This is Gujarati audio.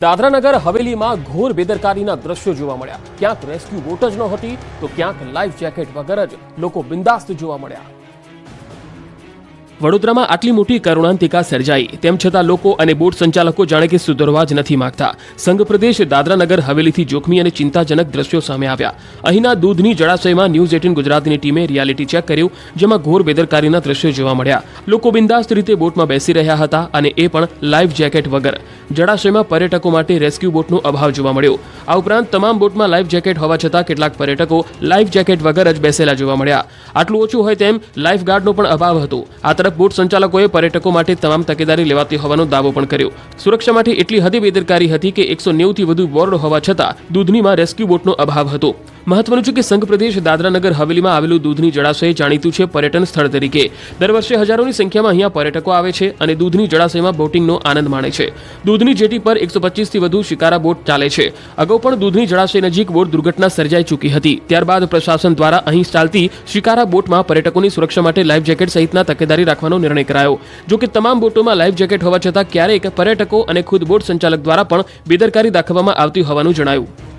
દાદરાનગર હવેલીમાં ઘોર બેદરકારીના દ્રશ્યો જોવા મળ્યા। ક્યાંક રેસ્ક્યુ બોટ જ નહોતી તો ક્યાંક લાઈફ જેકેટ વગર જ લોકો બિંદાસ્ત જોવા મળ્યા। વડોદરામાં આટલી મોટી કરુણાંતિકા સર્જાઈ તેમ છતાં લોકો અને બોટ સંચાલકો જાણે કે સુધરવા જ નથી માંગતા। સંઘ પ્રદેશ દાદરાનગર હવેલીથી જોખમી અને ચિંતાજનક દ્રશ્યો સામે આવ્યા। અહીંના દૂધની જળાશયમાં ન્યૂઝ 18 ગુજરાતની ટીમે રિયાલિટી ચેક કર્યું, જેમાં ઘોર બેદરકારીના દ્રશ્યો જોવા મળ્યા। લોકો બિંદાસ્ત રીતે બોટમાં બેસી રહ્યા હતા અને એ પણ લાઈફ જેકેટ વગર। જળાશયમાં પર્યટકો માટે રેસ્ક્યુ બોટનો અભાવ જોવા મળ્યો। આ ઉપરાંત તમામ બોટમાં લાઈફ જેકેટ હોવા છતાં કેટલાક પર્યટકો લાઈફ જેકેટ વગર જ બેસેલા જોવા મળ્યા। આટલું ઓછું હોય તેમ લાઈફ ગાર્ડનો પણ અભાવ હતો। આ તરફ બોટ સંચાલકોએ પર્યટકો માટે તમામ તકેદારી લેવાતી હોવાનો દાવો પણ કર્યો। સુરક્ષા માટે એટલી હદે બેદરકારી હતી કે 190 થી વધુ બોર્ડ હોવા છતાં દૂધનીમાં રેસ્ક્યુ બોટનો અભાવ હતો। મહત્વનું છે કે સંઘ પ્રદેશ દાદરાનગર હવેલીમાં આવેલું દૂધની જળાશય જાણીતું છે પર્યટન સ્થળ તરીકે। દર વર્ષે હજારોની સંખ્યામાં અહીંયા પર્યટકો આવે છે અને દૂધની જળાશયમાં બોટિંગનો આનંદ માણે છે। દૂધની જેટી પર 125 થી વધુ શિકારા બોટ ચાલે છે। અગાઉ પણ દૂધની જળાશય નજીક બોટ દુર્ઘટના સર્જાઈ ચૂકી હતી। ત્યારબાદ પ્રશાસન દ્વારા અહીં ચાલતી શિકારા બોટમાં પર્યટકોની સુરક્ષા માટે લાઈફ જેકેટ સહિતના તકેદારી રાખવાનો નિર્ણય કરાયો। જો કે તમામ બોટોમાં લાઈફ જેકેટ હોવા છતાં ક્યારેક પર્યટકો અને ખુદ બોટ સંચાલક દ્વારા પણ બેદરકારી દાખવવામાં આવતી હોવાનું જણાયું।